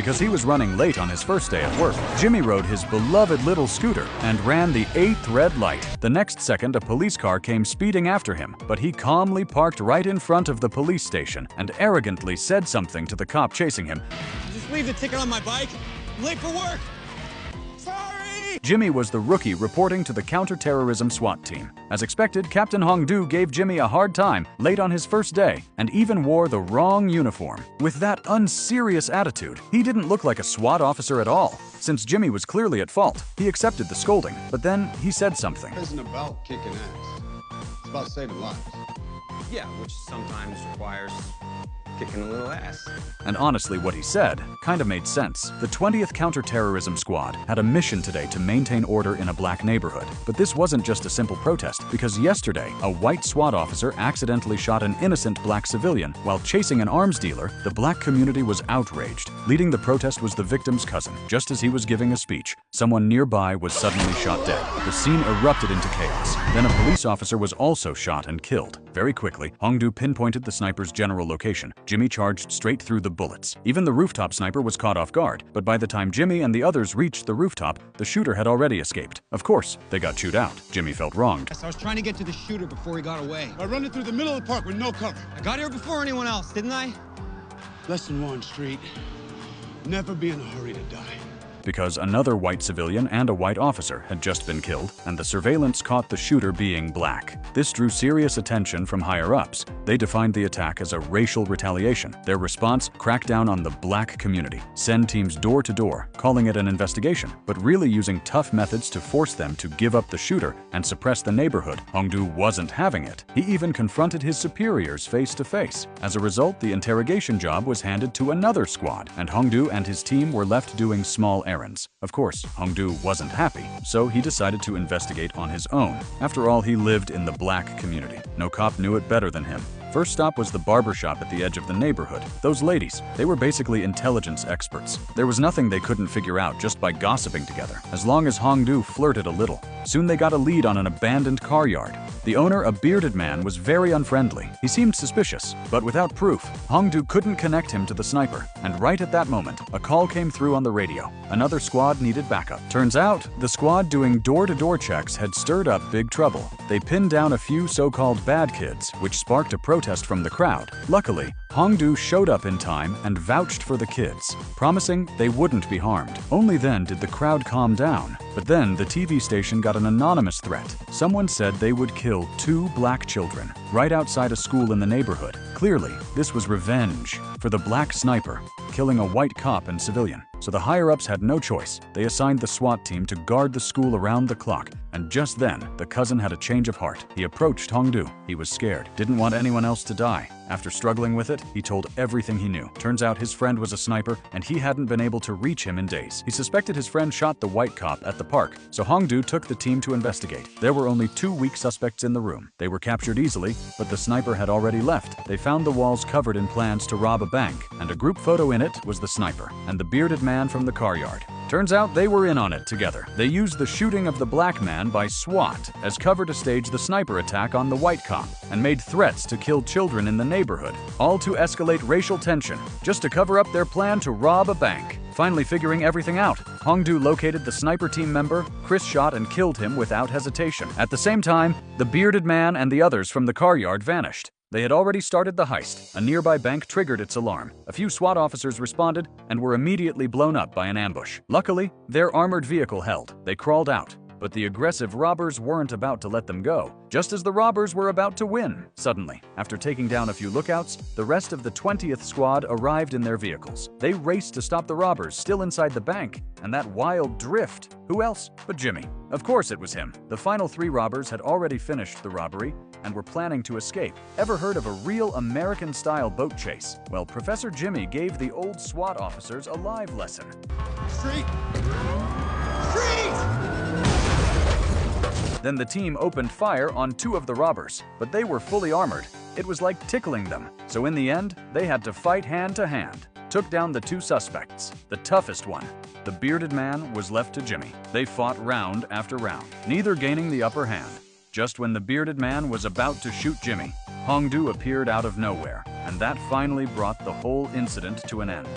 Because he was running late on his first day at work, Jimmy rode his beloved little scooter and ran the 8th red light. The next second, a police car came speeding after him, but he calmly parked right in front of the police station and arrogantly said something to the cop chasing him. Just leave the ticket on my bike. I'm late for work. Sorry! Jimmy was the rookie reporting to the counterterrorism SWAT team. As expected, Captain Hongdu gave Jimmy a hard time late on his first day and even wore the wrong uniform. With that unserious attitude, he didn't look like a SWAT officer at all. Since Jimmy was clearly at fault, he accepted the scolding, but then he said something. It isn't about kicking ass. It's about saving lives. Yeah, which sometimes requires kicking a little ass. And honestly, what he said kind of made sense. The 20th Counterterrorism Squad had a mission today to maintain order in a black neighborhood. But this wasn't just a simple protest, because yesterday, a white SWAT officer accidentally shot an innocent black civilian while chasing an arms dealer. The black community was outraged. Leading the protest was the victim's cousin. Just as he was giving a speech, someone nearby was suddenly shot dead. The scene erupted into chaos. Then a police officer was also shot and killed. Very quickly, Hongdu pinpointed the sniper's general location. Jimmy charged straight through the bullets. Even the rooftop sniper was caught off guard, but by the time Jimmy and the others reached the rooftop, the shooter had already escaped. Of course, they got chewed out. Jimmy felt wronged. Yes, I was trying to get to the shooter before he got away. By running through the middle of the park with no cover. I got here before anyone else, didn't I? Lesson 1, Street. Never be in a hurry to die. Because another white civilian and a white officer had just been killed, and the surveillance caught the shooter being black. This drew serious attention from higher-ups. They defined the attack as a racial retaliation. Their response: crack down on the black community, send teams door to door, calling it an investigation, but really using tough methods to force them to give up the shooter and suppress the neighborhood. Hongdu wasn't having it. He even confronted his superiors face to face. As a result, the interrogation job was handed to another squad, and Hongdu and his team were left doing small errands. Of course, Hongdu wasn't happy, so he decided to investigate on his own. After all, he lived in the black community. No cop knew it better than him. First stop was the barbershop at the edge of the neighborhood. Those ladies, they were basically intelligence experts. There was nothing they couldn't figure out just by gossiping together, as long as Hongdu flirted a little. Soon they got a lead on an abandoned car yard. The owner, a bearded man, was very unfriendly. He seemed suspicious, but without proof, Hongdu couldn't connect him to the sniper. And right at that moment, a call came through on the radio. Another squad needed backup. Turns out, the squad doing door-to-door checks had stirred up big trouble. They pinned down a few so-called bad kids, which sparked a protest from the crowd. Luckily, Hongdu showed up in time and vouched for the kids, promising they wouldn't be harmed. Only then did the crowd calm down. But then the TV station got an anonymous threat. Someone said they would kill 2 black children right outside a school in the neighborhood. Clearly, this was revenge for the black sniper killing a white cop and civilian. So the higher-ups had no choice. They assigned the SWAT team to guard the school around the clock. And just then, the cousin had a change of heart. He approached Hongdu. He was scared, didn't want anyone else to die. After struggling with it, he told everything he knew. Turns out his friend was a sniper, and he hadn't been able to reach him in days. He suspected his friend shot the white cop at the park, so Hongdu took the team to investigate. There were only 2 weak suspects in the room. They were captured easily, but the sniper had already left. They found the walls covered in plans to rob a bank, and a group photo in it was the sniper and the bearded man from the car yard. Turns out they were in on it together. They used the shooting of the black man by SWAT as cover to stage the sniper attack on the white cop, and made threats to kill children in the neighborhood, all to escalate racial tension, just to cover up their plan to rob a bank. Finally figuring everything out, Hongdu located the sniper team member. Chris shot and killed him without hesitation. At the same time, the bearded man and the others from the car yard vanished. They had already started the heist. A nearby bank triggered its alarm. A few SWAT officers responded and were immediately blown up by an ambush. Luckily, their armored vehicle held. They crawled out. But the aggressive robbers weren't about to let them go, just as the robbers were about to win. Suddenly, after taking down a few lookouts, the rest of the 20th squad arrived in their vehicles. They raced to stop the robbers still inside the bank, and that wild drift. Who else but Jimmy? Of course it was him. The final 3 robbers had already finished the robbery and were planning to escape. Ever heard of a real American-style boat chase? Well, Professor Jimmy gave the old SWAT officers a live lesson. Street! Street! Then the team opened fire on 2 of the robbers, but they were fully armored. It was like tickling them. So in the end, they had to fight hand to hand. Took down the 2 suspects. The toughest one, the bearded man, was left to Jimmy. They fought round after round, neither gaining the upper hand. Just when the bearded man was about to shoot Jimmy, Hongdu appeared out of nowhere, and that finally brought the whole incident to an end.